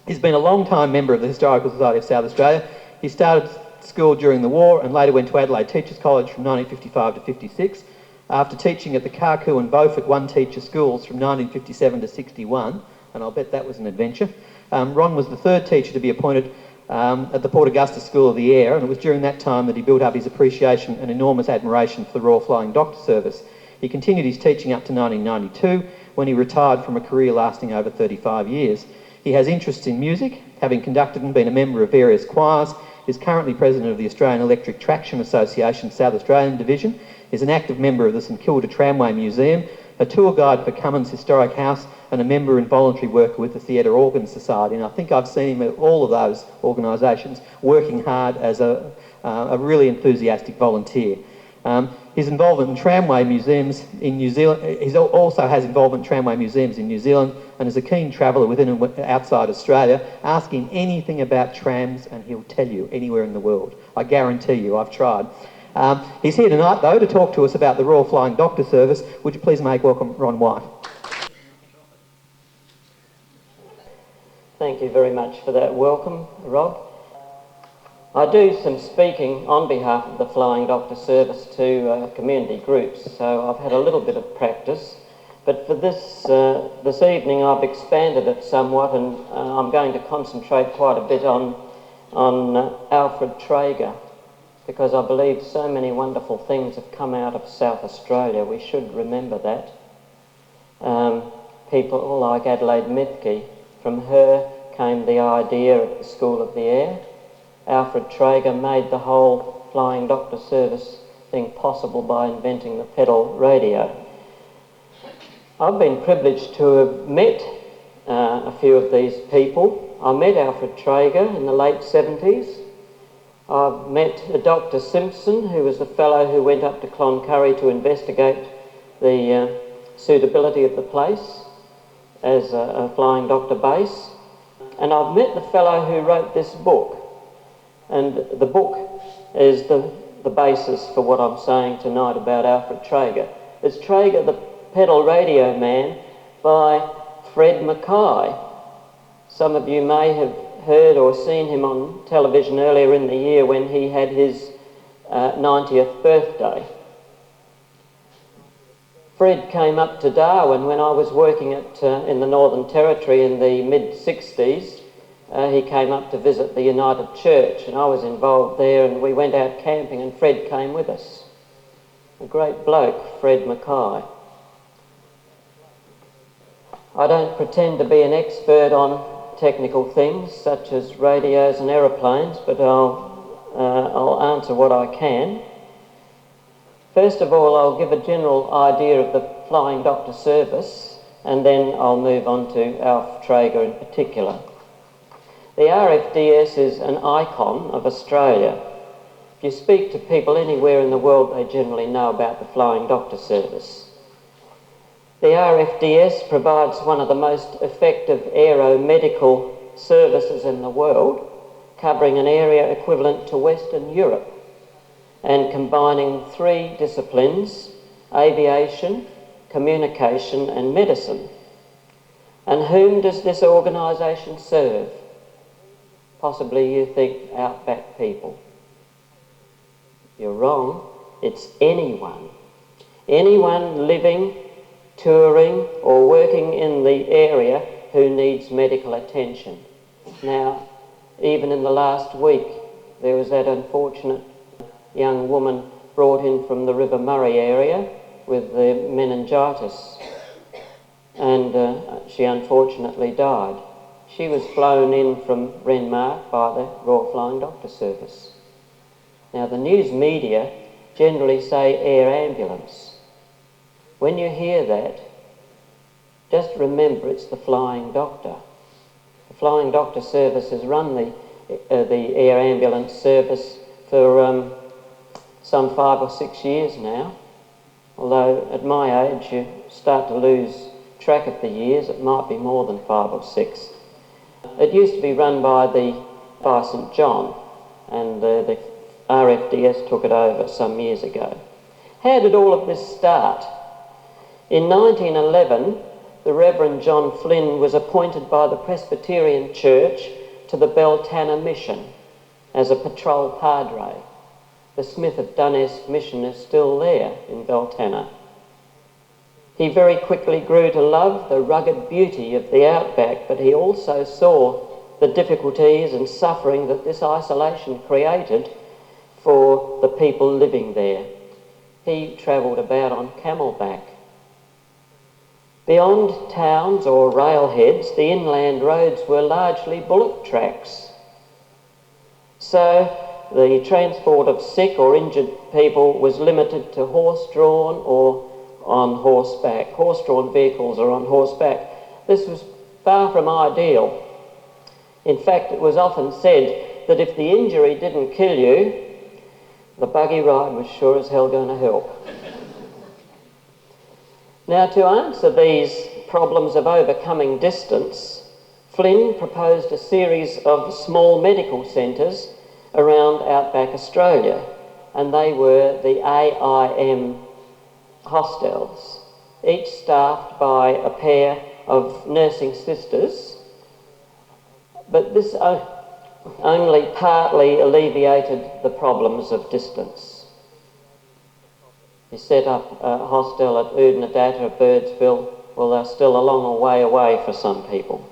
He's been a long-time member of the Historical Society of South Australia. He started school during the war and later went to Adelaide Teachers College from 1955 to 56. After teaching at the Carcoo and Beaufort one-teacher schools from 1957 to 61, and I'll bet that was an adventure, Ron was the third teacher to be appointed at the Port Augusta School of the Air, and it was during that time that he built up his appreciation and enormous admiration for the Royal Flying Doctor Service. He continued his teaching up to 1992, when he retired from a career lasting over 35 years. He has interests in music, having conducted and been a member of various choirs, is currently president of the Australian Electric Traction Association South Australian Division, is an active member of the St Kilda Tramway Museum, a tour guide for Cummins Historic House, and a member and voluntary worker with the Theatre Organ Society. And I think I've seen him at all of those organisations working hard as a really enthusiastic volunteer. His involvement in tramway museums in New Zealand, he also has involvement in tramway museums in New Zealand and is a keen traveller within and outside Australia. Ask him anything about trams and he'll tell you anywhere in the world. I guarantee you, I've tried. He's here tonight though to talk to us about the Royal Flying Doctor Service. Would you please make welcome Ron White? Thank you very much for that welcome, Rob. I do some speaking on behalf of the Flying Doctor Service to community groups, so I've had a little bit of practice. But for this evening I've expanded it somewhat, and I'm going to concentrate quite a bit on Alfred Treager, because I believe so many wonderful things have come out of South Australia. We should remember that. People like Adelaide Mithke, from her came the idea of the School of the Air. Alfred Treager made the whole Flying Doctor Service thing possible by inventing the pedal radio. I've been privileged to have met a few of these people. I met Alfred Treager in the late 70s. I've met Dr. Simpson, who was the fellow who went up to Cloncurry to investigate the suitability of the place as a Flying Doctor base. And I've met the fellow who wrote this book. And the book is the basis for what I'm saying tonight about Alfred Treager. It's Treager, the Pedal Radio Man, by Fred Mackay. Some of you may have heard or seen him on television earlier in the year when he had his 90th birthday. Fred came up to Darwin when I was working in the Northern Territory in the mid-60s. He came up to visit the United Church, and I was involved there, and we went out camping and Fred came with us. A great bloke, Fred Mackay. I don't pretend to be an expert on technical things such as radios and aeroplanes, but I'll answer what I can. First of all, I'll give a general idea of the Flying Doctor Service, and then I'll move on to Alf Treager in particular. The RFDS is an icon of Australia. If you speak to people anywhere in the world, they generally know about the Flying Doctor Service. The RFDS provides one of the most effective aeromedical services in the world, covering an area equivalent to Western Europe and combining three disciplines: aviation, communication and medicine. And whom does this organisation serve? Possibly you think outback people. You're wrong. It's anyone. Anyone living, touring or working in the area who needs medical attention. Now, even in the last week, there was that unfortunate young woman brought in from the River Murray area with the meningitis, and she unfortunately died. She was flown in from Renmark by the Royal Flying Doctor Service. Now, the news media generally say air ambulance. When you hear that, just remember it's the Flying Doctor. The Flying Doctor Service has run the air ambulance service for some 5 or 6 years now. Although at my age you start to lose track of the years, it might be more than 5 or 6. It used to be run by St John, and the RFDS took it over some years ago. How did all of this start? In 1911, the Reverend John Flynn was appointed by the Presbyterian Church to the Beltana mission as a patrol padre. The Smith of Dunnesque mission is still there in Beltana. He very quickly grew to love the rugged beauty of the outback, but he also saw the difficulties and suffering that this isolation created for the people living there. He travelled about on camelback. Beyond towns or railheads, the inland roads were largely bullock tracks. So the transport of sick or injured people was limited to horse-drawn or on horseback, horse-drawn vehicles or on horseback. This was far from ideal. In fact, it was often said that if the injury didn't kill you, the buggy ride was sure as hell going to help. Now, to answer these problems of overcoming distance, Flynn proposed a series of small medical centres around outback Australia, and they were the AIM hostels, each staffed by a pair of nursing sisters, but this only partly alleviated the problems of distance. He set up a hostel at Oodnadatta, Birdsville. Well, they're still a long way away for some people.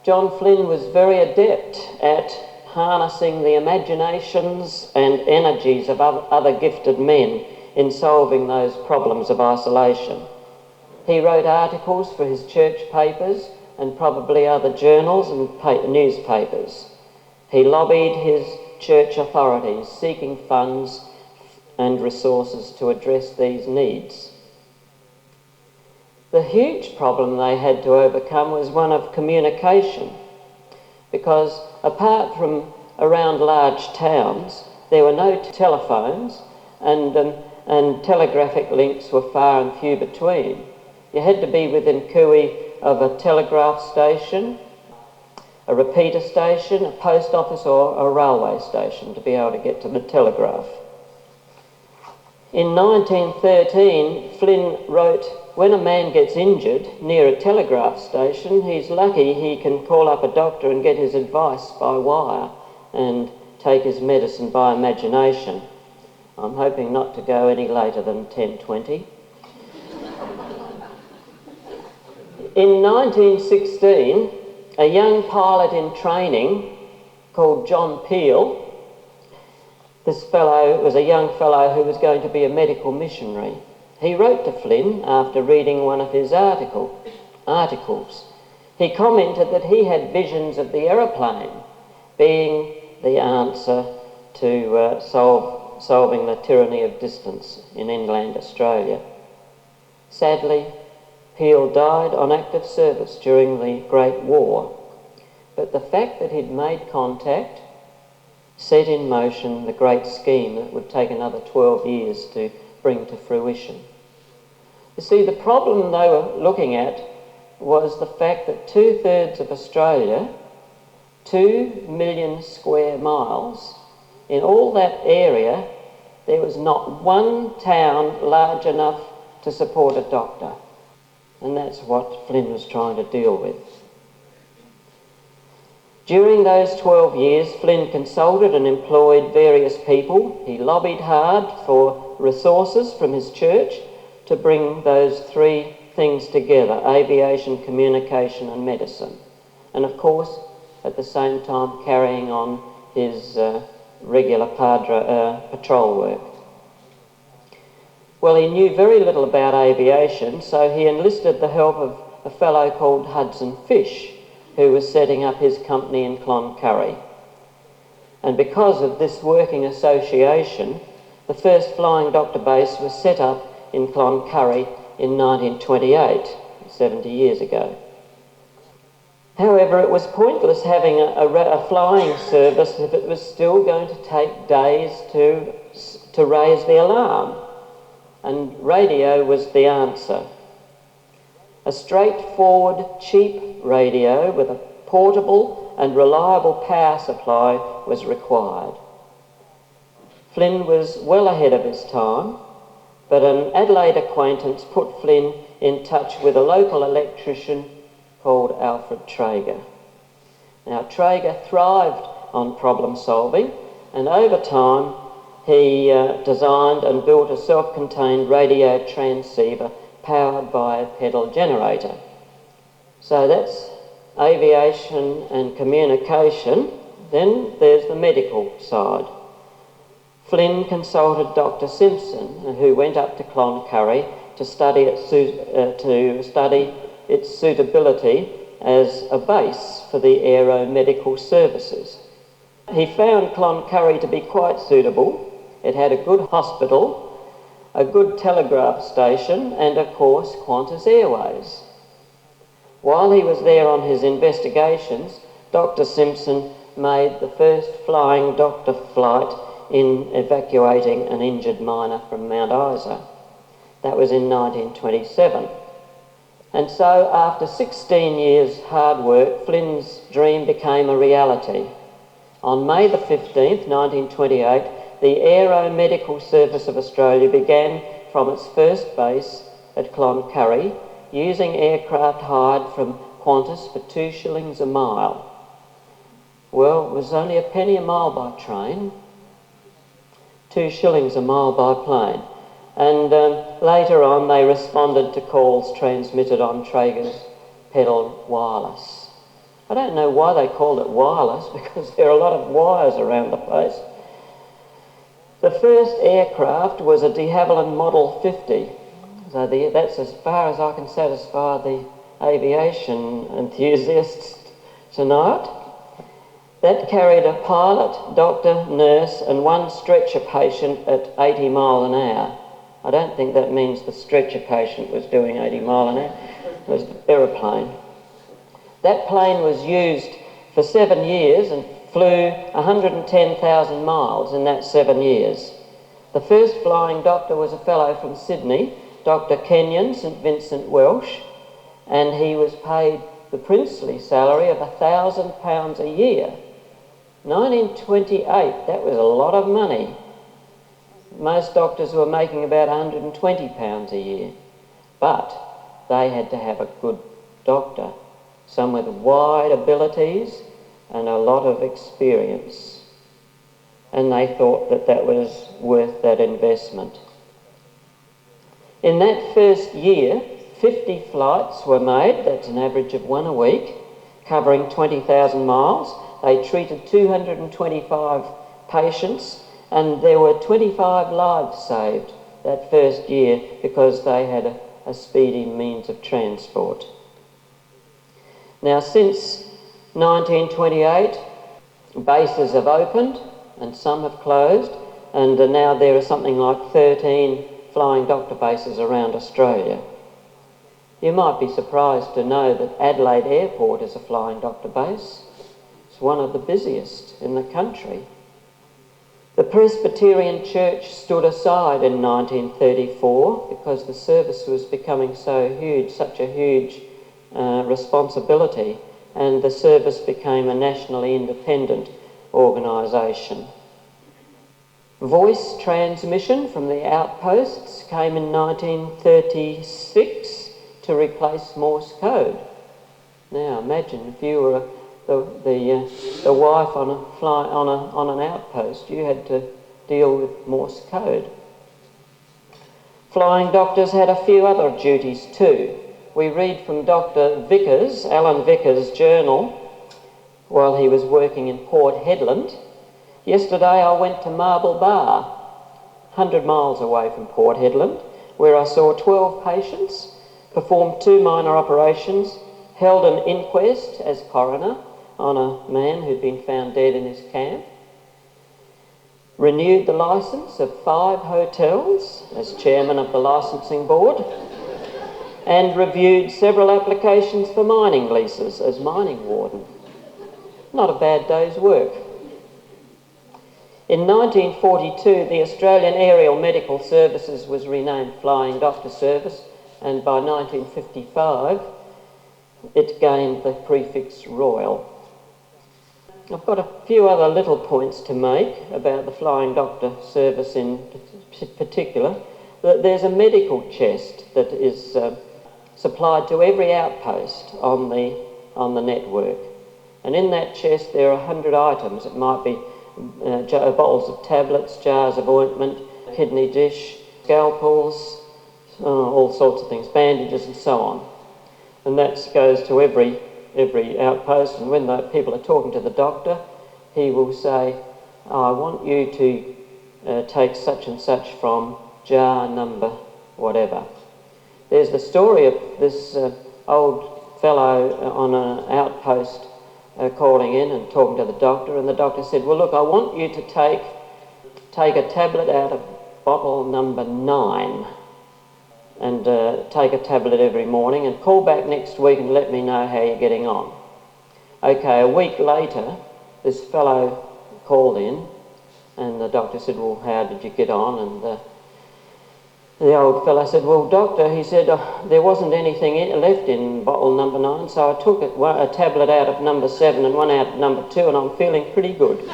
John Flynn was very adept at harnessing the imaginations and energies of other gifted men in solving those problems of isolation. He wrote articles for his church papers and probably other journals and newspapers. He lobbied his church authorities, seeking funds and resources to address these needs. The huge problem they had to overcome was one of communication, because apart from around large towns, there were no telephones, and telegraphic links were far and few between. You had to be within cooey of a telegraph station, a repeater station, a post office or a railway station to be able to get to the telegraph. In 1913, Flynn wrote, "When a man gets injured near a telegraph station, he's lucky he can call up a doctor and get his advice by wire and take his medicine by imagination." I'm hoping not to go any later than 10:20. In 1916, a young pilot in training called John Peel, this fellow was a young fellow who was going to be a medical missionary. He wrote to Flynn after reading one of his articles. He commented that he had visions of the aeroplane being the answer to solving the tyranny of distance in inland Australia. Sadly, Peel died on active service during the Great War, but the fact that he'd made contact set in motion the great scheme that would take another 12 years to bring to fruition. You see, the problem they were looking at was the fact that 2/3 of Australia, 2 million square miles, in all that area, there was not one town large enough to support a doctor. And that's what Flynn was trying to deal with. During those 12 years, Flynn consulted and employed various people. He lobbied hard for resources from his church to bring those three things together: aviation, communication and medicine. And of course, at the same time, carrying on his regular patrol work. Well, he knew very little about aviation, so he enlisted the help of a fellow called Hudson Fish, who was setting up his company in Cloncurry. And because of this working association, the first flying doctor base was set up in Cloncurry in 1928, 70 years ago. However, it was pointless having a flying service if it was still going to take days to raise the alarm. And radio was the answer. A straightforward, cheap radio with a portable and reliable power supply was required. Flynn was well ahead of his time, but an Adelaide acquaintance put Flynn in touch with a local electrician called Alfred Treager. Now, Treager thrived on problem solving, and over time he designed and built a self-contained radio transceiver powered by a pedal generator. So that's aviation and communication. Then there's the medical side. Flynn consulted Dr. Simpson, who went up to Cloncurry to study its suitability as a base for the aeromedical services. He found Cloncurry to be quite suitable. It had a good hospital, a good telegraph station, and of course Qantas Airways. While he was there on his investigations, Dr. Simpson made the first flying doctor flight in evacuating an injured miner from Mount Isa. That was in 1927. And so after 16 years' hard work, Flynn's dream became a reality. On May the 15th, 1928, the Aeromedical Service of Australia began from its first base at Cloncurry, using aircraft hired from Qantas for 2 shillings a mile. Well, it was only a penny a mile by train, 2 shillings a mile by plane. And later on they responded to calls transmitted on Treager's pedal wireless. I don't know why they called it wireless, because there are a lot of wires around the place. The first aircraft was a de Havilland Model 50. So that's as far as I can satisfy the aviation enthusiasts tonight. That carried a pilot, doctor, nurse and 1 stretcher patient at 80 miles an hour. I don't think that means the stretcher patient was doing 80 miles an hour. It was the aeroplane. That plane was used for 7 years and flew 110,000 miles in that 7 years. The first flying doctor was a fellow from Sydney, Dr. Kenyon, St Vincent Welsh, and he was paid the princely salary of £1,000 a year. 1928, that was a lot of money. Most doctors were making about £120 a year, but they had to have a good doctor, some with wide abilities and a lot of experience. And they thought that that was worth that investment. In that first year, 50 flights were made, that's an average of 1 a week, covering 20,000 miles. They treated 225 patients, and there were 25 lives saved that first year because they had a speedy means of transport. Now, since 1928, bases have opened and some have closed, and now there are something like 13 flying doctor bases around Australia. You might be surprised to know that Adelaide Airport is a flying doctor base. It's one of the busiest in the country. The Presbyterian Church stood aside in 1934 because the service was becoming so huge, such a huge responsibility, and the service became a nationally independent organisation. Voice transmission from the outposts came in 1936 to replace Morse code. Now imagine if you were the wife on an outpost, you had to deal with Morse code. Flying doctors had a few other duties too. We read from Dr. Vickers, Alan Vickers' journal, while he was working in Port Hedland. Yesterday I went to Marble Bar, 100 miles away from Port Hedland, where I saw 12 patients, performed 2 minor operations, held an inquest as coroner on a man who'd been found dead in his camp, renewed the licence of 5 hotels as chairman of the licensing board, and reviewed several applications for mining leases as mining warden. Not a bad day's work. In 1942, the Australian Aerial Medical Services was renamed Flying Doctor Service, and by 1955 it gained the prefix Royal. I've got a few other little points to make about the Flying Doctor Service in particular. There's a medical chest that is supplied to every outpost on the network. And in that chest there are 100 items. It might be bottles of tablets, jars of ointment, kidney dish, scalpels, all sorts of things, bandages and so on. And that goes to every outpost, and when the people are talking to the doctor, he will say, I want you to take such and such from jar number whatever. There's the story of this old fellow on an outpost calling in and talking to the doctor, and the doctor said, well, look, I want you to take a tablet out of bottle number 9 and take a tablet every morning and call back next week and let me know how you're getting on. Okay, a week later, this fellow called in and the doctor said, well, how did you get on? And the old fellow said, well, doctor, he said, there wasn't anything left in bottle number 9, so I took a tablet out of number 7 and one out of number 2, and I'm feeling pretty good.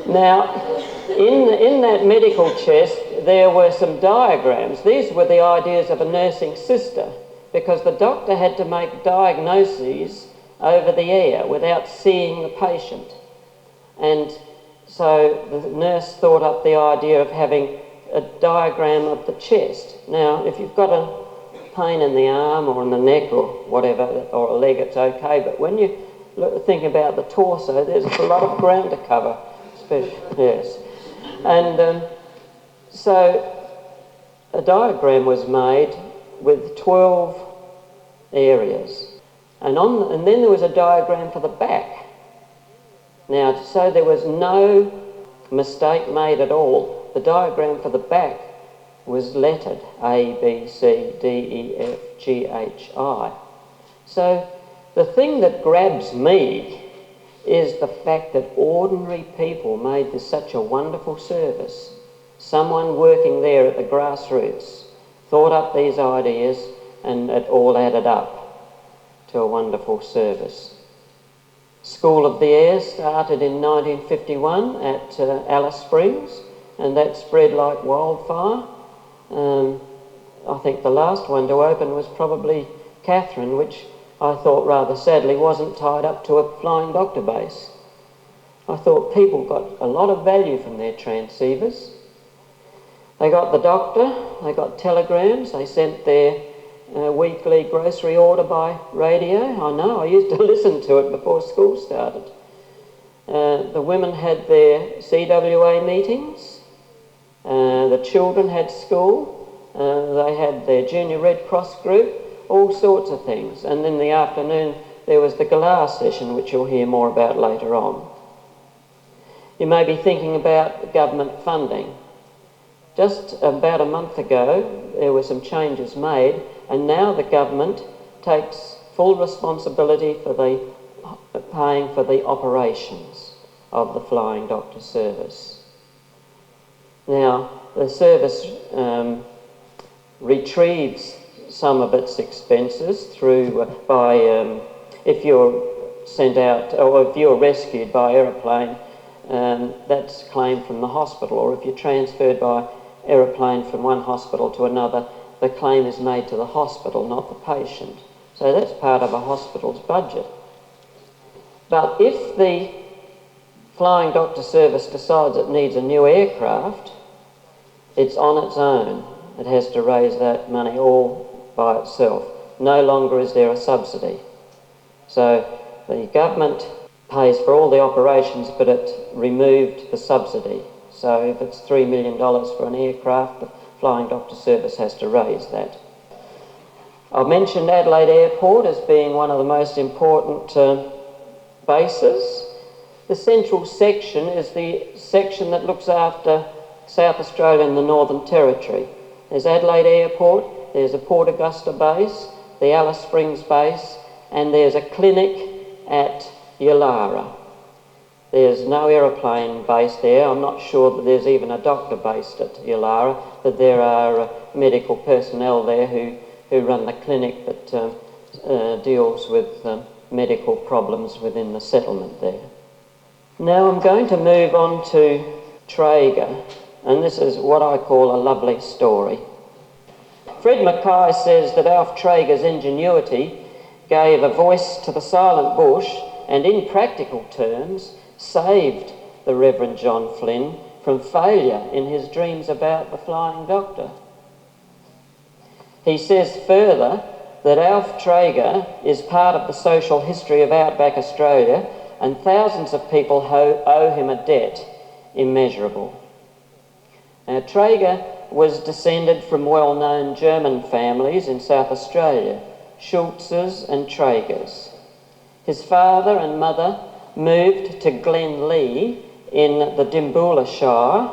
Now, in that medical chest, there were some diagrams. These were the ideas of a nursing sister, because the doctor had to make diagnoses over the air without seeing the patient. And so the nurse thought up the idea of having a diagram of the chest. Now, if you've got a pain in the arm or in the neck or whatever, or a leg, it's okay. But when you think about the torso, there's a lot of ground to cover. Yes. And so a diagram was made with 12 areas. And then there was a diagram for the back. Now, so there was no mistake made at all. The diagram for the back was lettered A, B, C, D, E, F, G, H, I. So the thing that grabs me is the fact that ordinary people made this such a wonderful service. Someone working there at the grassroots thought up these ideas, and it all added up to a wonderful service. School of the Air started in 1951 at Alice Springs, and that spread like wildfire. I think the last one to open was probably Catherine, which I thought rather sadly wasn't tied up to a flying doctor base. I thought people got a lot of value from their transceivers. They got the doctor, they got telegrams, they sent their weekly grocery order by radio. I know, I used to listen to it before school started. The women had their CWA meetings, the children had school, they had their Junior Red Cross group, all sorts of things. And in the afternoon there was the galah session, which you'll hear more about later on. You may be thinking about government funding. Just about a month ago there were some changes made, and now the government takes full responsibility for paying for the operations of the Flying Doctor Service. Now, the service retrieves some of its expenses through if you're sent out, or if you're rescued by aeroplane, that's claimed from the hospital, or if you're transferred by aeroplane from one hospital to another, the claim is made to the hospital, not the patient. So that's part of a hospital's budget. But if the Flying Doctor Service decides it needs a new aircraft, it's on its own. It has to raise that money all by itself. No longer is there a subsidy. So the government pays for all the operations, but it removed the subsidy. So if it's $3 million for an aircraft, the Flying Doctor Service has to raise that. I mentioned Adelaide Airport as being one of the most important bases. The central section is the section that looks after South Australia and the Northern Territory. There's Adelaide Airport, there's a Port Augusta base, the Alice Springs base, and there's a clinic at Yulara. There's no aeroplane base there. I'm not sure that there's even a doctor based at Yulara, but there are medical personnel there who run the clinic that deals with medical problems within the settlement there. Now I'm going to move on to Treager. and this is what I call a lovely story. Fred Mackay says that Alf Treager's ingenuity gave a voice to the silent bush and, in practical terms, saved the Reverend John Flynn from failure in his dreams about the Flying Doctor. He says further that Alf Treager is part of the social history of outback Australia, and thousands of people owe him a debt immeasurable. Now, Treager was descended from well-known German families in South Australia, Schultzes and Treagers. His father and mother moved to Glenlee in the Dimboola Shire,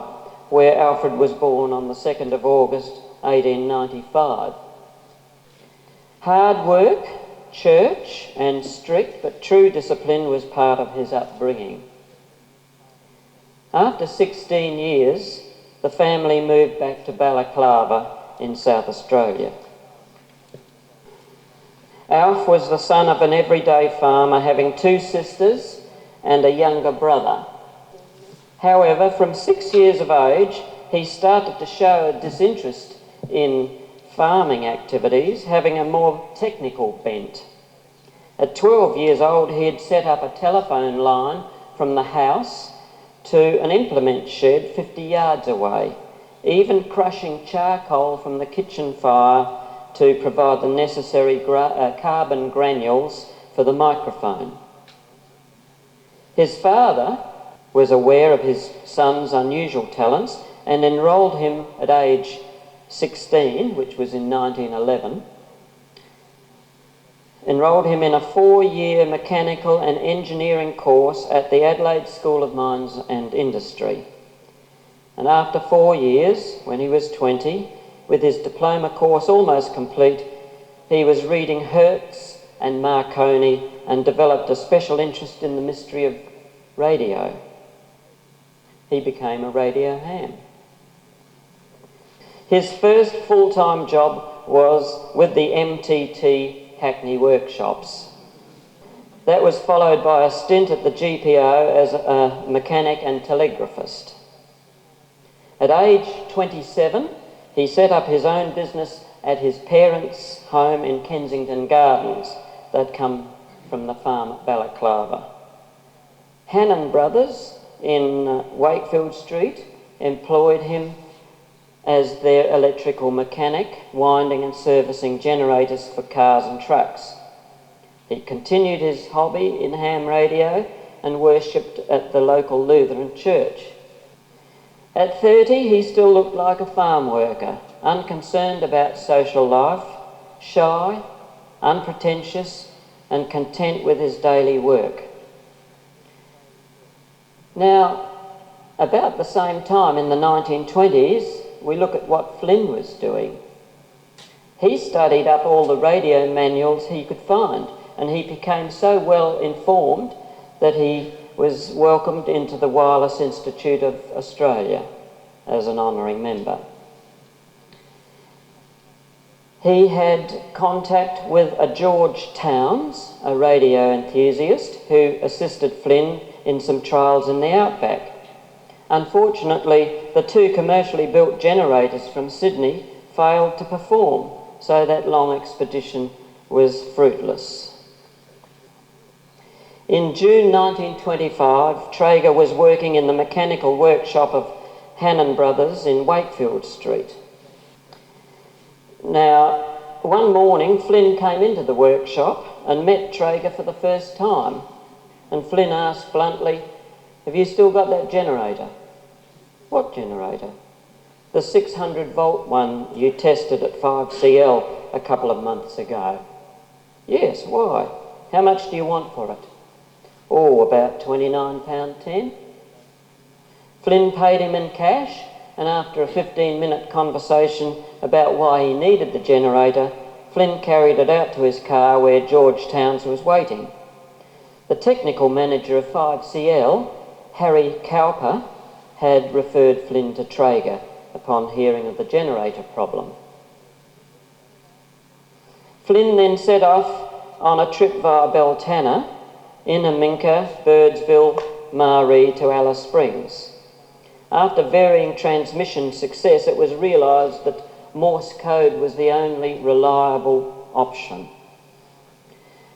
where Alfred was born on the 2nd of August 1895. Hard work, church and strict but true discipline was part of his upbringing. After 16 years, the family moved back to Balaclava in South Australia. Alf was the son of an everyday farmer, having 2 sisters and a younger brother. However, from 6 years of age, he started to show a disinterest in farming activities, having a more technical bent. At 12 years old, he had set up a telephone line from the house to an implement shed 50 yards away, even crushing charcoal from the kitchen fire to provide the necessary carbon granules for the microphone. His father was aware of his son's unusual talents and enrolled him at age 16, which was in 1911, enrolled him in a 4-year mechanical and engineering course at the Adelaide School of Mines and Industry. And after 4 years, when he was 20, with his diploma course almost complete, he was reading Hertz and Marconi and developed a special interest in the mystery of radio. He became a radio ham. His first full-time job was with the MTT Hackney workshops. That was followed by a stint at the GPO as a mechanic and telegraphist. At age 27, he set up his own business at his parents' home in Kensington Gardens. They'd come from the farm at Balaclava. Hannon Brothers in Wakefield Street employed him as their electrical mechanic, winding and servicing generators for cars and trucks. He continued his hobby in ham radio and worshipped at the local Lutheran church. At 30, he still looked like a farm worker, unconcerned about social life, shy, unpretentious, and content with his daily work. Now, about the same time in the 1920s, we look at what Flynn was doing. He studied up all the radio manuals he could find, and he became so well informed that he was welcomed into the Wireless Institute of Australia as an honouring member. He had contact with a George Towns, a radio enthusiast, who assisted Flynn in some trials in the outback. Unfortunately, the 2 commercially built generators from Sydney failed to perform, so that long expedition was fruitless. In June 1925, Treager was working in the mechanical workshop of Hannon Brothers in Wakefield Street. Now, one morning, Flynn came into the workshop and met Treager for the first time, and Flynn asked bluntly, "Have you still got that generator?" "What generator?" "The 600-volt one you tested at 5CL a couple of months ago." "Yes, why? How much do you want for it?" "Oh, about £29.10. Flynn paid him in cash, and after a 15-minute conversation about why he needed the generator, Flynn carried it out to his car where George Towns was waiting. The technical manager of 5CL, Harry Cowper, had referred Flynn to Treager upon hearing of the generator problem. Flynn then set off on a trip via Beltana, Inaminka, Birdsville, Maree to Alice Springs. After varying transmission success, it was realised that Morse code was the only reliable option.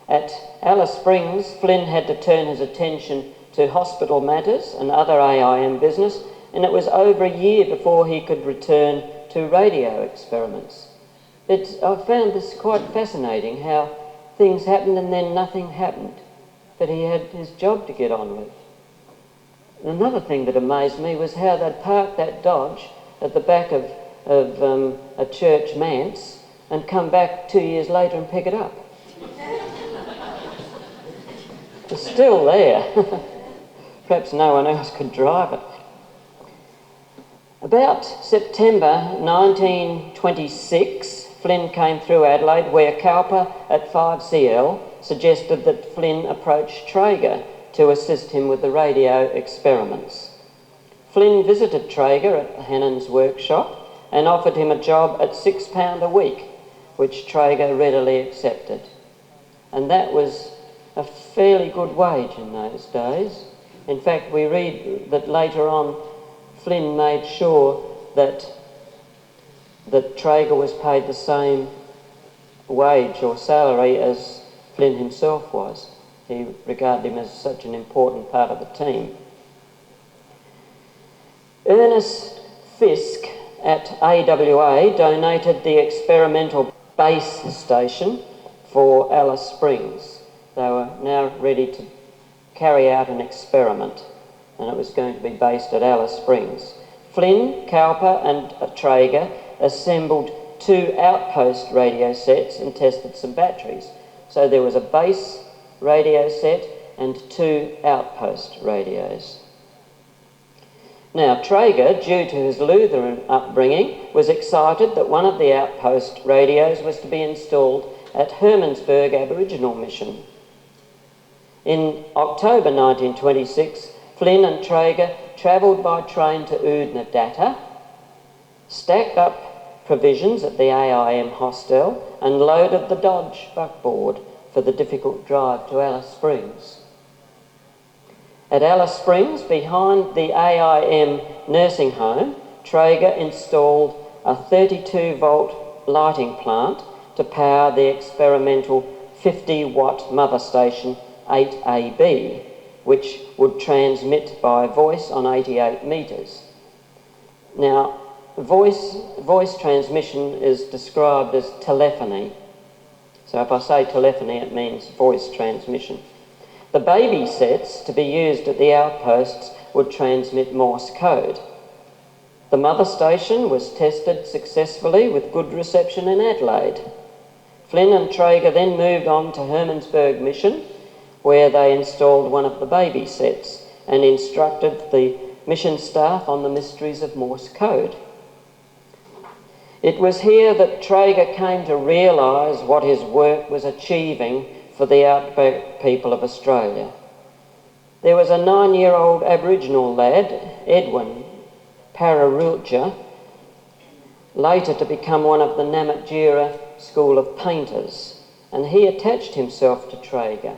At Alice Springs, Flynn had to turn his attention to hospital matters and other AIM business, and it was over a year before he could return to radio experiments. I found this quite fascinating, how things happened and then nothing happened, but he had his job to get on with. Another thing that amazed me was how they'd parked that Dodge at the back of a church manse and come back 2 years later and pick it up. It's still there. Perhaps no one else could drive it. About September 1926, Flynn came through Adelaide, where Cowper at 5CL suggested that Flynn approach Treager to assist him with the radio experiments. Flynn visited Treager at Hannon's workshop and offered him a job at £6 a week, which Treager readily accepted. And that was a fairly good wage in those days. In fact, we read that later on Flynn made sure that Treager was paid the same wage or salary as Flynn himself was. He regarded him as such an important part of the team. Ernest Fisk at AWA donated the experimental base station for Alice Springs. They were now ready to carry out an experiment, and it was going to be based at Alice Springs. Flynn, Cowper and Treager assembled 2 outpost radio sets and tested some batteries. So there was a base radio set and 2 outpost radios. Now, Treager, due to his Lutheran upbringing, was excited that one of the outpost radios was to be installed at Hermannsburg Aboriginal Mission. In October 1926, Flynn and Treager travelled by train to Oodnadatta, stacked up provisions at the AIM hostel and loaded the Dodge buckboard for the difficult drive to Alice Springs. At Alice Springs, behind the AIM nursing home, Treager installed a 32-volt lighting plant to power the experimental 50-watt mother station 8AB, which would transmit by voice on 88 metres. Now, voice transmission is described as telephony. So if I say telephony, it means voice transmission. The baby sets to be used at the outposts would transmit Morse code. The mother station was tested successfully with good reception in Adelaide. Flynn and Treager then moved on to Hermannsburg Mission, where they installed one of the baby sets and instructed the mission staff on the mysteries of Morse code. It was here that Treager came to realise what his work was achieving for the outback people of Australia. There was a 9-year-old Aboriginal lad, Edwin Pararulja, later to become one of the Namatjira School of Painters, and he attached himself to Treager,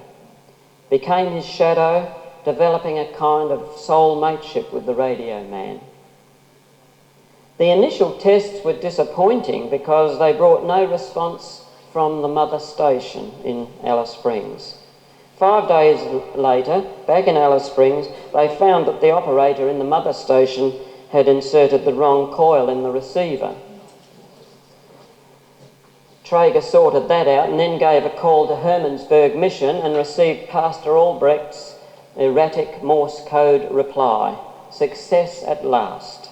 became his shadow, developing a kind of soul mateship with the radio man. The initial tests were disappointing because they brought no response from the mother station in Alice Springs. 5 days later, back in Alice Springs, they found that the operator in the mother station had inserted the wrong coil in the receiver. Treager sorted that out and then gave a call to Hermannsburg Mission and received Pastor Albrecht's erratic Morse code reply. Success at last.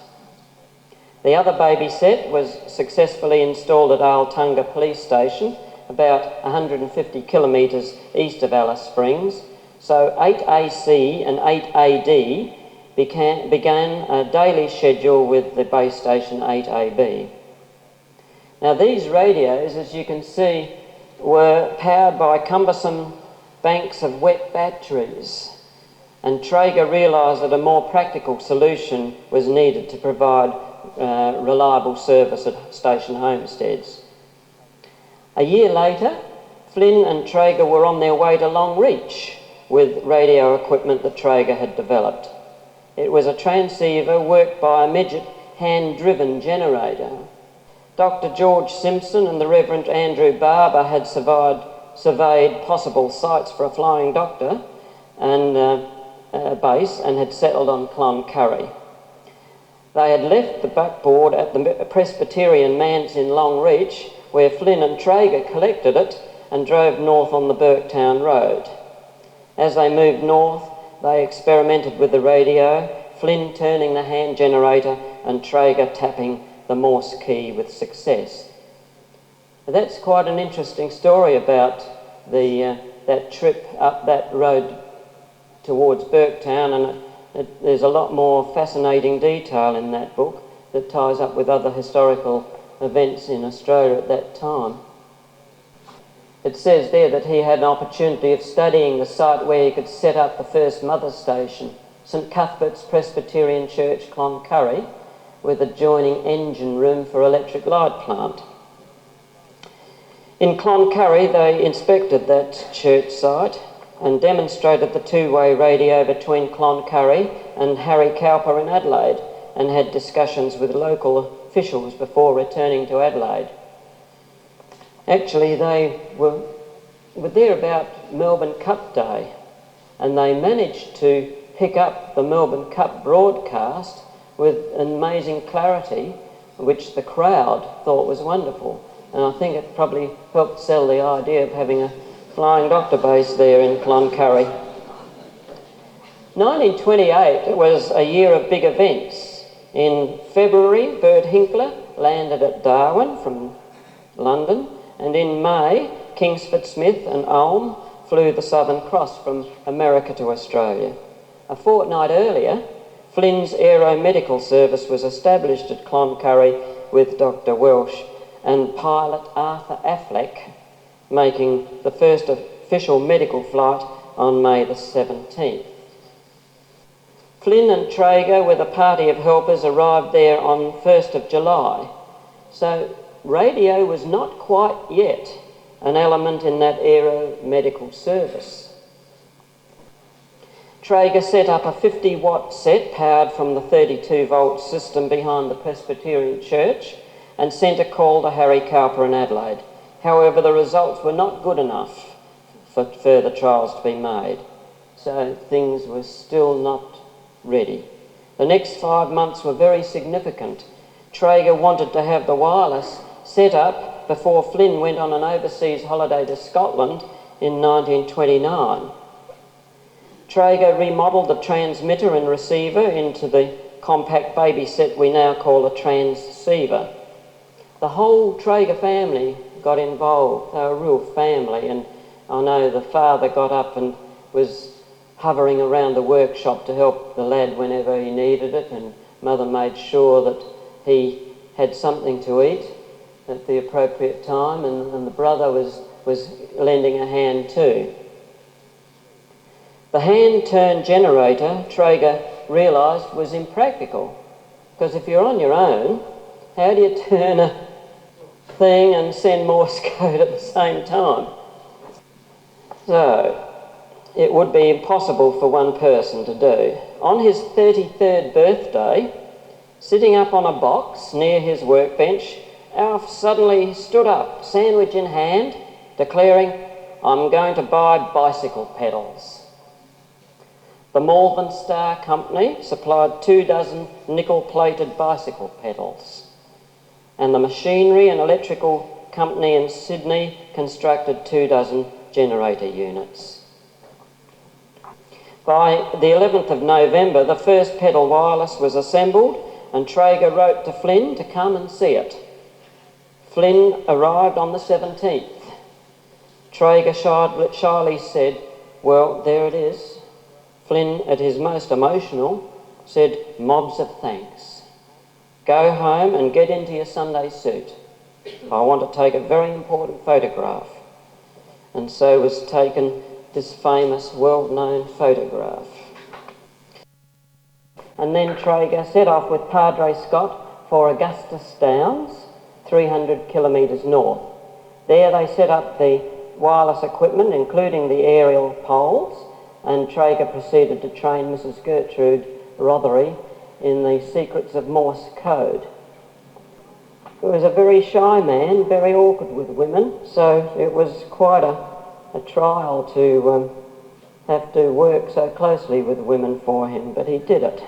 The other baby set was successfully installed at Altunga Police Station, about 150 kilometres east of Alice Springs. So 8AC and 8AD began a daily schedule with the base station 8AB. Now these radios, as you can see, were powered by cumbersome banks of wet batteries, and Treager realised that a more practical solution was needed to provide reliable service at station homesteads. A year later, Flynn and Treager were on their way to Longreach with radio equipment that Treager had developed. It was a transceiver worked by a midget hand-driven generator. Dr. George Simpson and the Reverend Andrew Barber had surveyed possible sites for a flying doctor and base and had settled on Cloncurry. They had left the buckboard at the Presbyterian manse in Longreach, where Flynn and Treager collected it and drove north on the Burketown Road. As they moved north, they experimented with the radio, Flynn turning the hand generator and Treager tapping the Morse key with success. That's quite an interesting story about that trip up that road towards Burketown, and there's a lot more fascinating detail in that book that ties up with other historical events in Australia at that time. It says there that he had an opportunity of studying the site where he could set up the first mother station, St Cuthbert's Presbyterian Church, Cloncurry, with adjoining engine room for electric light plant. In Cloncurry, they inspected that church site and demonstrated the two-way radio between Cloncurry and Harry Cowper in Adelaide, and had discussions with local officials before returning to Adelaide. Actually, they were there about Melbourne Cup Day, and they managed to pick up the Melbourne Cup broadcast with amazing clarity, which the crowd thought was wonderful. And I think it probably helped sell the idea of having a flying doctor base there in Cloncurry. 1928 was a year of big events. In February, Bert Hinkler landed at Darwin from London, and in May, Kingsford Smith and Ulm flew the Southern Cross from America to Australia. A fortnight earlier, Flynn's Aeromedical Service was established at Cloncurry with Dr. Welsh and pilot Arthur Affleck making the first official medical flight on May the 17th. Flynn and Treager with a party of helpers arrived there on 1st of July. So radio was not quite yet an element in that aeromedical service. Treager set up a 50-watt set powered from the 32-volt system behind the Presbyterian Church and sent a call to Harry Cowper in Adelaide. However, the results were not good enough for further trials to be made, so things were still not ready. The next 5 months were very significant. Treager wanted to have the wireless set up before Flynn went on an overseas holiday to Scotland in 1929. Treager remodelled the transmitter and receiver into the compact baby set we now call a transceiver. The whole Treager family got involved. They were a real family, and I know the father got up and was hovering around the workshop to help the lad whenever he needed it, and mother made sure that he had something to eat at the appropriate time, and the brother was lending a hand too. The hand-turned generator, Treager realised, was impractical, because if you're on your own, how do you turn a thing and send Morse code at the same time? So it would be impossible for one person to do. On his 33rd birthday, sitting up on a box near his workbench, Alf suddenly stood up, sandwich in hand, declaring, "I'm going to buy bicycle pedals." The Malvern Star Company supplied 24 nickel-plated bicycle pedals, and the Machinery and Electrical Company in Sydney constructed 24 generator units. By the 11th of November, the first pedal wireless was assembled, and Treager wrote to Flynn to come and see it. Flynn arrived on the 17th. Treager shyly said, "Well, there it is." Flynn, at his most emotional, said, "Mobs of thanks. Go home and get into your Sunday suit. I want to take a very important photograph." And so was taken this famous, well-known photograph. And then Treager set off with Padre Scott for Augustus Downs, 300 kilometres north. There they set up the wireless equipment, including the aerial poles, and Treager proceeded to train Mrs. Gertrude Rothery in The Secrets of Morse Code. He was a very shy man, very awkward with women, so it was quite a trial to have to work so closely with women for him, but he did it.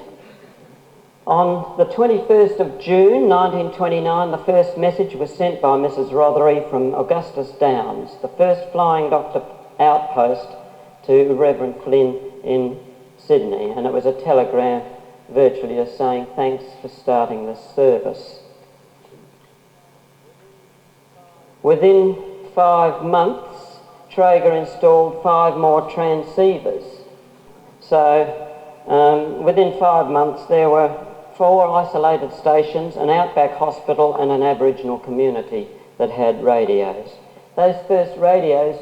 On the 21st of June 1929, the first message was sent by Mrs. Rothery from Augustus Downs, the first flying doctor outpost, to Reverend Flynn in Sydney, and it was a telegram virtually just saying, "Thanks for starting this service." Within 5 months, Treager installed 5 more transceivers. So within 5 months there were 4 isolated stations, an outback hospital and an Aboriginal community that had radios. Those first radios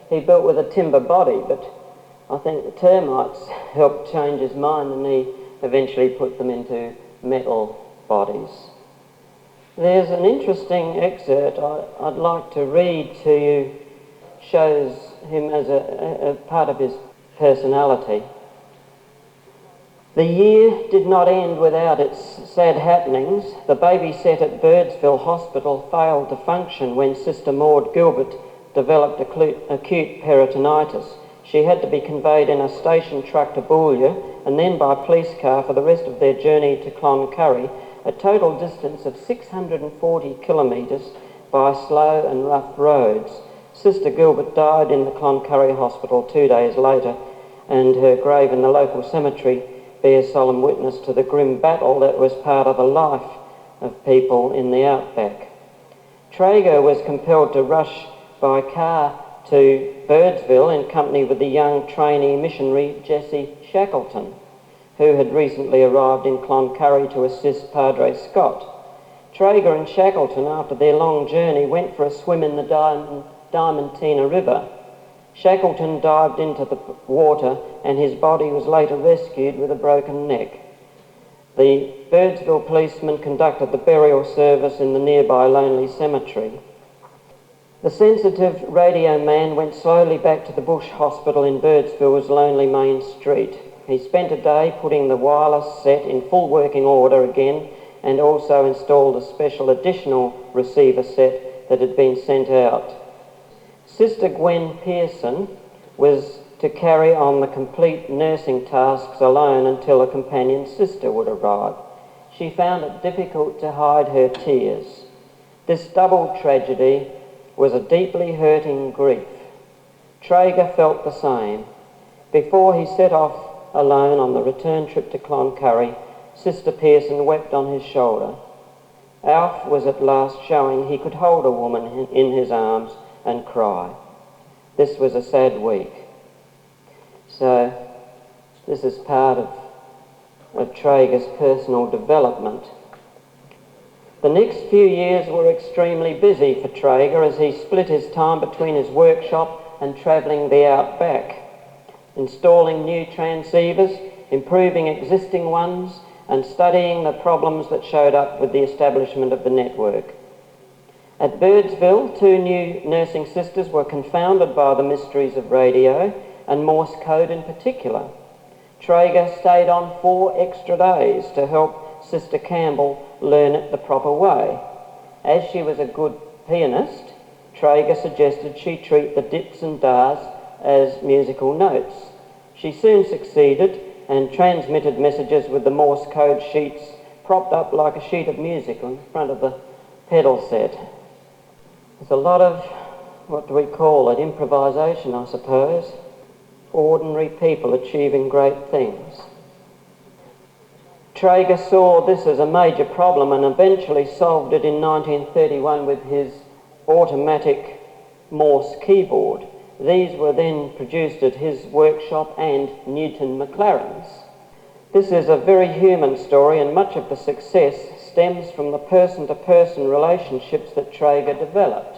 he built with a timber body, but I think the termites helped change his mind and he eventually put them into metal bodies. There's an interesting excerpt I'd like to read to you, shows him as a part of his personality. The year did not end without its sad happenings. The baby set at Birdsville Hospital failed to function when Sister Maud Gilbert developed acute peritonitis. She had to be conveyed in a station truck to Boulia and then by police car for the rest of their journey to Cloncurry, a total distance of 640 kilometres by slow and rough roads. Sister Gilbert died in the Cloncurry Hospital 2 days later, and her grave in the local cemetery bears solemn witness to the grim battle that was part of the life of people in the outback. Treager was compelled to rush by car to Birdsville in company with the young trainee missionary Jessie Shackleton, who had recently arrived in Cloncurry to assist Padre Scott. Treager and Shackleton, after their long journey, went for a swim in the Diamantina River. Shackleton dived into the water and his body was later rescued with a broken neck. The Birdsville policeman conducted the burial service in the nearby Lonely Cemetery. The sensitive radio man went slowly back to the bush hospital in Birdsville's lonely main street. He spent a day putting the wireless set in full working order again and also installed a special additional receiver set that had been sent out. Sister Gwen Pearson was to carry on the complete nursing tasks alone until a companion sister would arrive. She found it difficult to hide her tears. This double tragedy was a deeply hurting grief. Treager felt the same. Before he set off alone on the return trip to Cloncurry, Sister Pearson wept on his shoulder. Alf was at last showing he could hold a woman in his arms and cry. This was a sad week. So this is part of Treager's personal development. The next few years were extremely busy for Treager as he split his time between his workshop and travelling the outback, installing new transceivers, improving existing ones, and studying the problems that showed up with the establishment of the network. At Birdsville, 2 new nursing sisters were confounded by the mysteries of radio and Morse code in particular. Treager stayed on 4 extra days to help Sister Campbell learn it the proper way. As she was a good pianist, Treager suggested she treat the dips and dars as musical notes. She soon succeeded and transmitted messages with the Morse code sheets propped up like a sheet of music in front of the pedal set. There's a lot of, what do we call it, improvisation, I suppose. Ordinary people achieving great things. Treager saw this as a major problem and eventually solved it in 1931 with his automatic Morse keyboard. These were then produced at his workshop and Newton McLaren's. This is a very human story, and much of the success stems from the person-to-person relationships that Treager developed.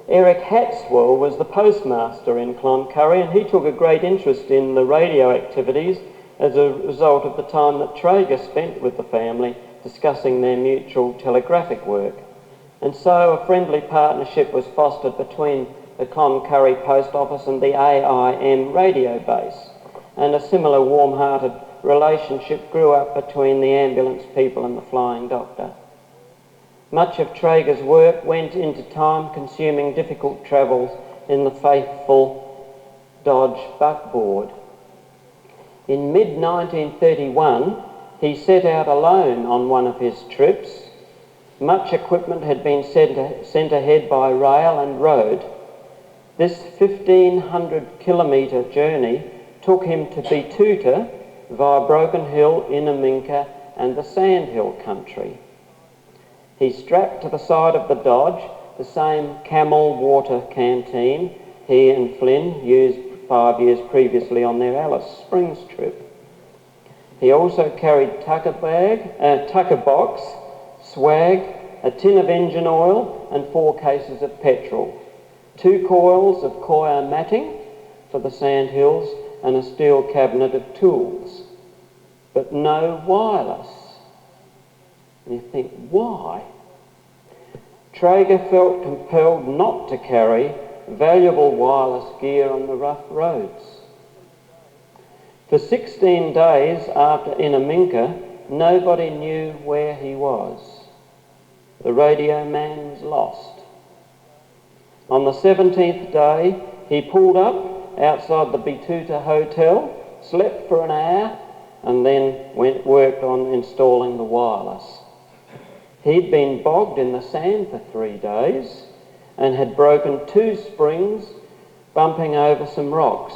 Eric Hatswell was the postmaster in Cloncurry, and he took a great interest in the radio activities as a result of the time that Treager spent with the family discussing their mutual telegraphic work. And so a friendly partnership was fostered between the Cloncurry Post Office and the AIM radio base, and a similar warm-hearted relationship grew up between the ambulance people and the flying doctor. Much of Treager's work went into time-consuming, difficult travels in the faithful Dodge buckboard. In mid-1931, he set out alone on one of his trips. Much equipment had been sent ahead by rail and road. This 1,500-kilometre journey took him to Beltana via Broken Hill, Inaminka and the Sandhill country. He strapped to the side of the Dodge the same Camel water canteen he and Flynn used 5 years previously on their Alice Springs trip. He also carried tucker box, swag, a tin of engine oil and 4 cases of petrol, 2 coils of coir matting for the sandhills and a steel cabinet of tools, but no wireless. And you think, why? Treager felt compelled not to carry valuable wireless gear on the rough roads. For 16 days after Inaminka, nobody knew where he was. The radio man was lost. On the 17th day, he pulled up outside the Beltana hotel, slept for an hour, and then worked on installing the wireless. He'd been bogged in the sand for 3 days and had broken 2 springs bumping over some rocks.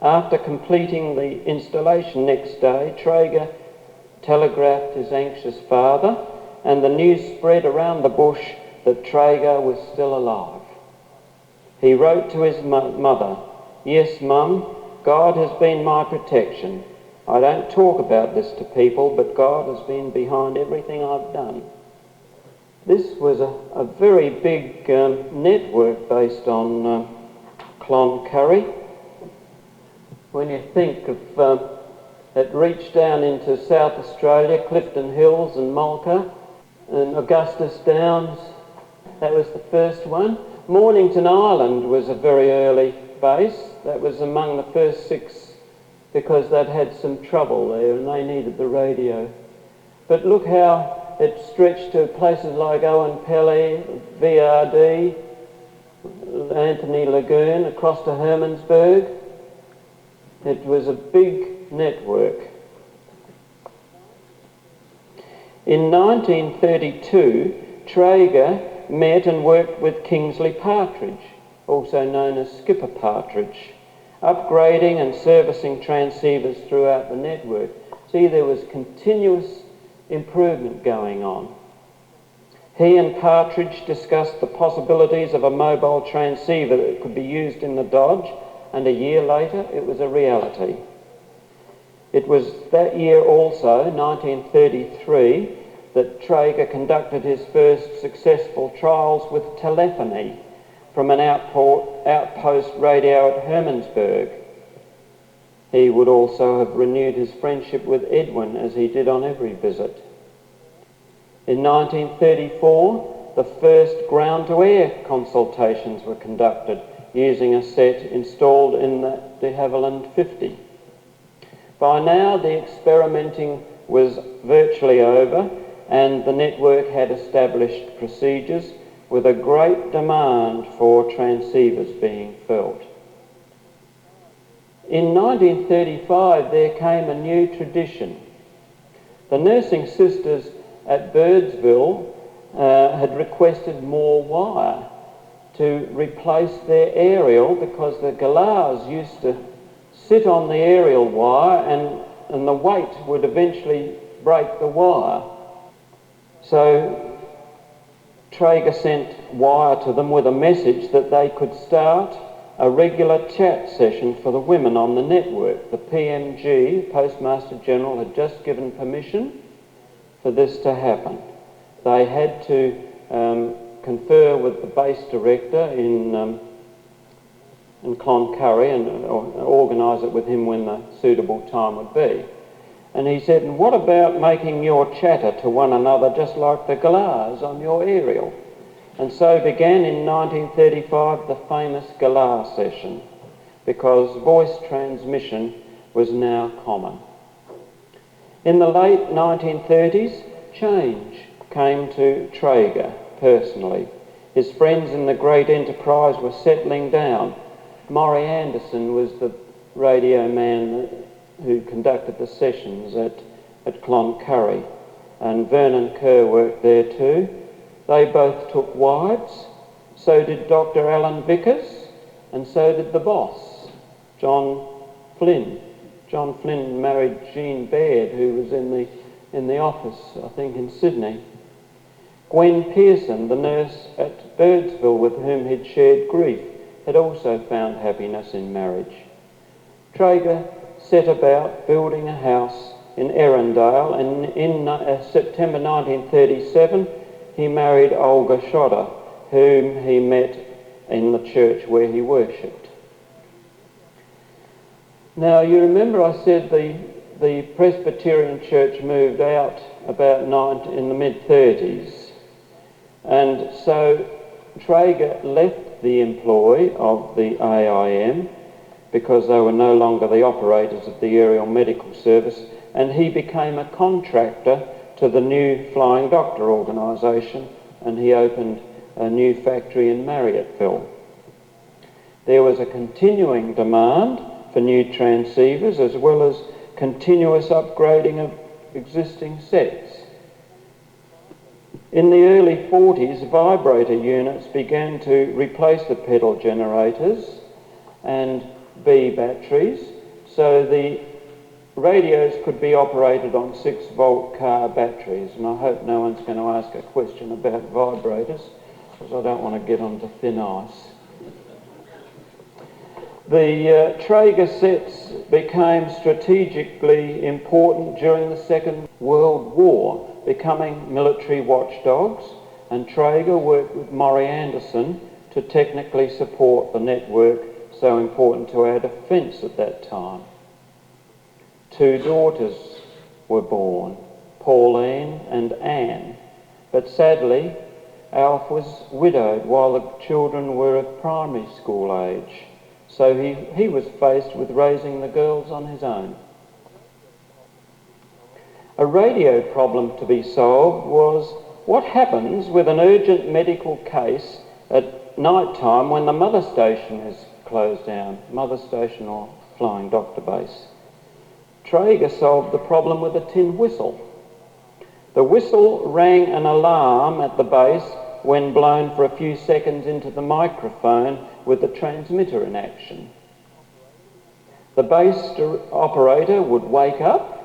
After completing the installation next day, Treager telegraphed his anxious father, and the news spread around the bush that Treager was still alive. He wrote to his mother, "Yes, Mum, God has been my protection. I don't talk about this to people, but God has been behind everything I've done." This was a very big network based on Cloncurry. When you think of it reached down into South Australia, Clifton Hills and Mulca and Augustus Downs, that was the first one. Mornington Island was a very early base. That was among the first 6 because they'd had some trouble there and they needed the radio. But look how it stretched to places like Owen Pelly, VRD, Anthony Lagoon, across to Hermannsburg. It was a big network. In 1932, Treager met and worked with Kingsley Partridge, also known as Skipper Partridge, upgrading and servicing transceivers throughout the network. See, there was continuous improvement going on. He and Partridge discussed the possibilities of a mobile transceiver that could be used in the Dodge, and a year later it was a reality. It was that year also, 1933, that Treager conducted his first successful trials with telephony from an outpost radio at Hermannsburg. He would also have renewed his friendship with Edwin, as he did on every visit. In 1934, the first ground-to-air consultations were conducted using a set installed in the de Havilland 50. By now, the experimenting was virtually over and the network had established procedures with a great demand for transceivers being felt. In 1935, there came a new tradition. The nursing sisters at Birdsville had requested more wire to replace their aerial because the galahs used to sit on the aerial wire and the weight would eventually break the wire. So Treager sent wire to them with a message that they could start a regular chat session for the women on the network. The PMG, Postmaster General, had just given permission for this to happen. They had to confer with the base director in Cloncurry and organise it with him when the suitable time would be. And he said, "And what about making your chatter to one another just like the galahs on your aerial?" And so began in 1935 the famous galah session, because voice transmission was now common. In the late 1930s, change came to Treager personally. His friends in the great enterprise were settling down. Maury Anderson was the radio man who conducted the sessions at Cloncurry, and Vernon Kerr worked there too. They both took wives. So did Dr. Alan Vickers, and so did the boss, John Flynn. John Flynn married Jean Baird, who was in the office, I think, in Sydney. Gwen Pearson, the nurse at Birdsville with whom he'd shared grief, had also found happiness in marriage. Treager set about building a house in Erindale, and in September 1937 he married Olga Schodder, whom he met in the church where he worshipped. Now, you remember I said the Presbyterian church moved out about in the mid-30s, and so Treager left the employ of the AIM because they were no longer the operators of the aerial medical service, and he became a contractor to the new Flying Doctor organisation, and he opened a new factory in Marriotteville. There was a continuing demand for new transceivers as well as continuous upgrading of existing sets. In the early 40s, vibrator units began to replace the pedal generators and B batteries, so the radios could be operated on 6-volt car batteries, and I hope no one's going to ask a question about vibrators, because I don't want to get onto thin ice. The Treager sets became strategically important during the Second World War, becoming military watchdogs, and Treager worked with Maury Anderson to technically support the network so important to our defence at that time. 2 daughters were born, Pauline and Anne, but sadly Alf was widowed while the children were of primary school age, so he was faced with raising the girls on his own. A radio problem to be solved was what happens with an urgent medical case at night time when the mother station is closed down, mother station or Flying Doctor base. Treager solved the problem with a tin whistle. The whistle rang an alarm at the base when blown for a few seconds into the microphone with the transmitter in action. The base operator would wake up,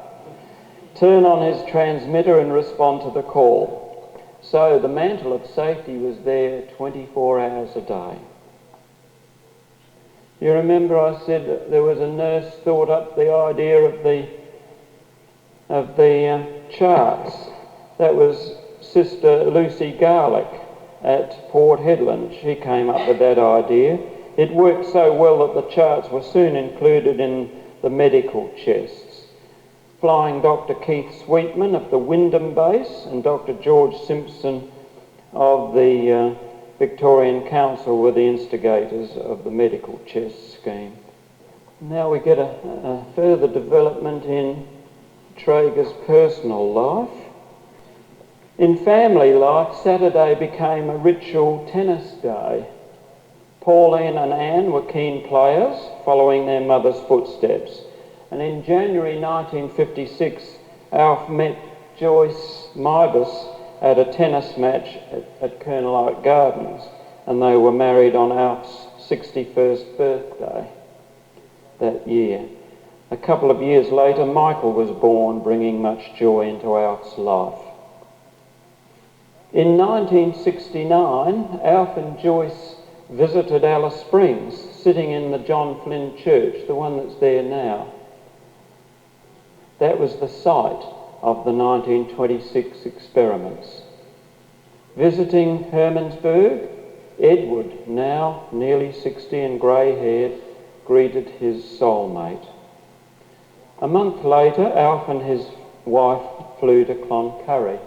turn on his transmitter and respond to the call. So the mantle of safety was there 24 hours a day. You remember I said that there was a nurse thought up the idea of the charts. That was Sister Lucy Garlick at Port Hedland. She came up with that idea. It worked so well that the charts were soon included in the medical chests. Flying Dr. Keith Sweetman of the Wyndham base and Dr. George Simpson of the Victorian Council were the instigators of the medical chest scheme. Now we get a further development in Treager's personal life. In family life, Saturday became a ritual tennis day. Pauline and Anne were keen players, following their mother's footsteps. And in January 1956, Alf met Joyce Mybus at a tennis match at Colonelite Gardens, and they were married on Alf's 61st birthday that year. A couple of years later, Michael was born, bringing much joy into Alf's life. In 1969, Alf and Joyce visited Alice Springs, sitting in the John Flynn Church, the one that's there now. That was the site of the 1926 experiments. Visiting Hermannsburg, Edward, now nearly 60 and grey-haired, greeted his soulmate. A month later, Alf and his wife flew to Cloncurry.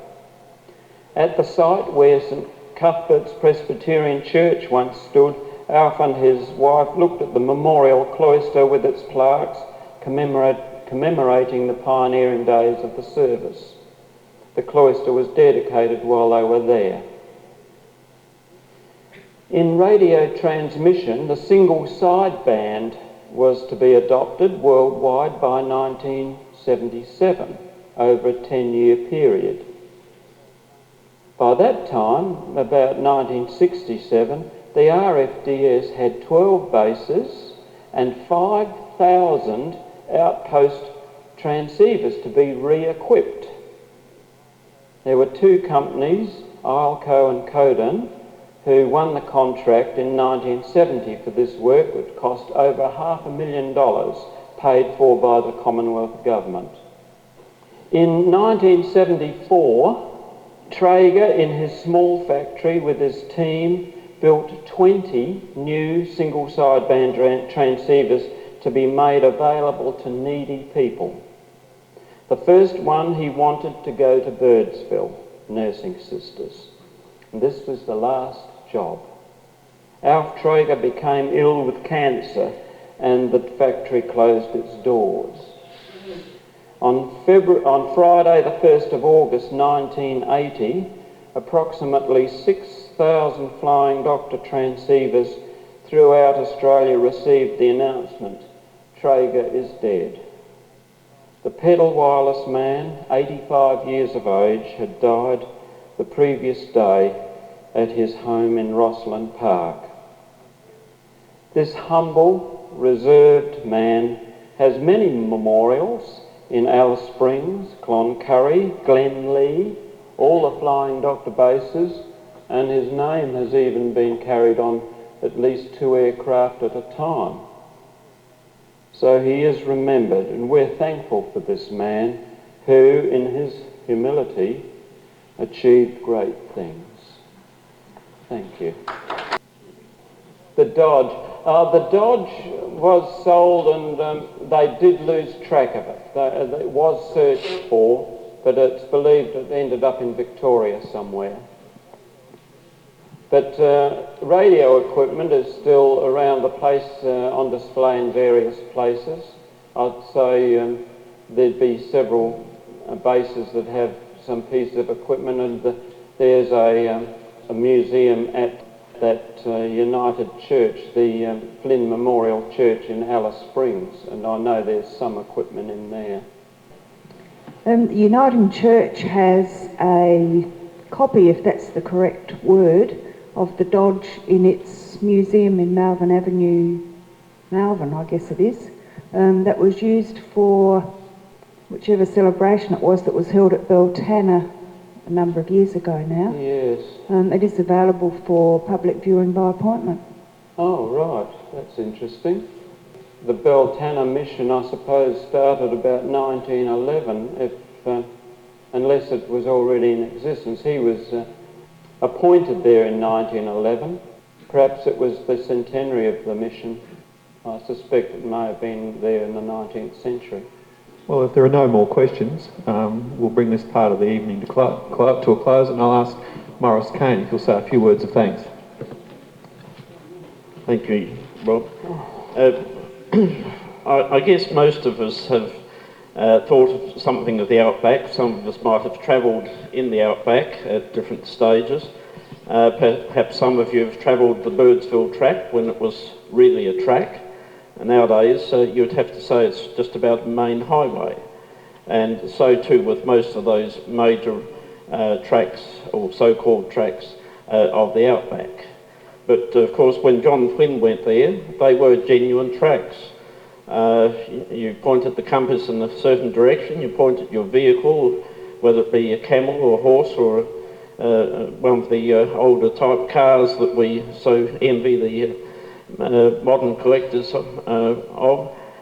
At the site where St Cuthbert's Presbyterian Church once stood, Alf and his wife looked at the memorial cloister with its plaques, commemorating the pioneering days of the service. The cloister was dedicated while they were there. In radio transmission, the single sideband was to be adopted worldwide by 1977, over a 10-year period. By that time, about 1967, the RFDS had 12 bases and 5,000 outpost transceivers to be re-equipped. There were two companies, Ilco and Codan, who won the contract in 1970 for this work, which cost over $500,000, paid for by the Commonwealth Government. In 1974, Treager, in his small factory with his team, built 20 new single sideband transceivers to be made available to needy people. The first one he wanted to go to Birdsville, nursing sisters. And this was the last job. Alf Treager became ill with cancer and the factory closed its doors. On Friday the 1st of August 1980, approximately 6,000 Flying Doctor transceivers throughout Australia received the announcement, Treager is dead. The pedal wireless man, 85 years of age, had died the previous day at his home in Roslyn Park. This humble, reserved man has many memorials in Alice Springs, Cloncurry, Glenlee, all the Flying Doctor bases, and his name has even been carried on at least 2 aircraft at a time. So he is remembered, and we're thankful for this man who, in his humility, achieved great things. Thank you. The Dodge. The Dodge was sold and they did lose track of it. It was searched for, but it's believed it ended up in Victoria somewhere. But radio equipment is still around the place on display in various places. I'd say there'd be several bases that have some pieces of equipment, and there's a museum at that United Church, the Flynn Memorial Church in Alice Springs, and I know there's some equipment in there. The Uniting Church has a copy, if that's the correct word, of the Dodge in its museum in Malvern Avenue, Malvern I guess it is, that was used for whichever celebration it was that was held at Beltana a number of years ago now. Yes. It is available for public viewing by appointment. Oh, right. That's interesting. The Beltana mission, I suppose, started about 1911, unless it was already in existence. He was appointed there in 1911. Perhaps it was the centenary of the mission. I suspect it may have been there in the 19th century. Well, if there are no more questions, we'll bring this part of the evening to a close, and I'll ask Morris Kane if he'll say a few words of thanks. Thank you, Rob. I guess most of us have thought of something of the outback. Some of us might have travelled in the outback at different stages. Perhaps some of you have travelled the Birdsville track when it was really a track. Nowadays, you would have to say it's just about a main highway. And so too with most of those major tracks, or so-called tracks, of the outback. But of course, when John Flynn went there, they were genuine tracks. You pointed the compass in a certain direction, you pointed your vehicle, whether it be a camel or a horse or one of the older type cars that we so envy the modern collectors of,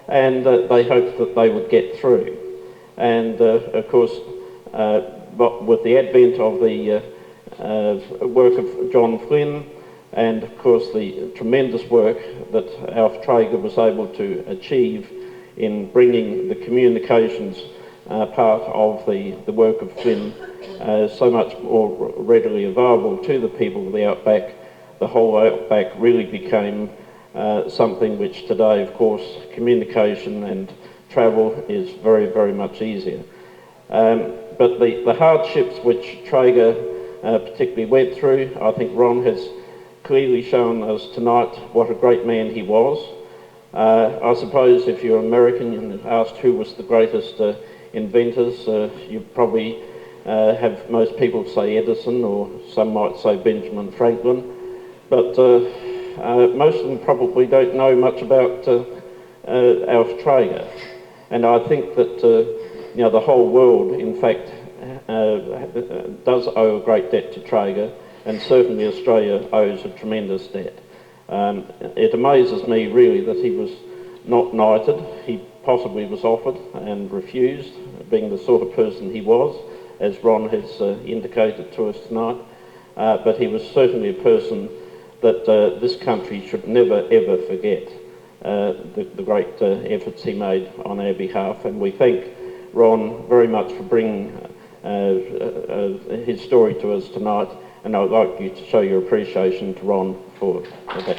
and they hoped that they would get through. And of course, with the advent of the work of John Flynn, and of course the tremendous work that Alf Treager was able to achieve in bringing the communications part of the work of Flynn so much more readily available to the people of the outback, the whole outback really became something which today, of course, communication and travel is very, very much easier. But the hardships which Treager particularly went through, I think Ron has clearly shown us tonight what a great man he was. I suppose if you're American and asked who was the greatest inventors, you probably have most people say Edison, or some might say Benjamin Franklin, but most of them probably don't know much about Alfred Treager. And I think that the whole world, in fact, does owe a great debt to Treager, and certainly Australia owes a tremendous debt. It amazes me really that he was not knighted. He possibly was offered and refused, being the sort of person he was, as Ron has indicated to us tonight. But he was certainly a person that this country should never ever forget the great efforts he made on our behalf, and we thank Ron very much for bringing his story to us tonight, and I would like you to show your appreciation to Ron for that.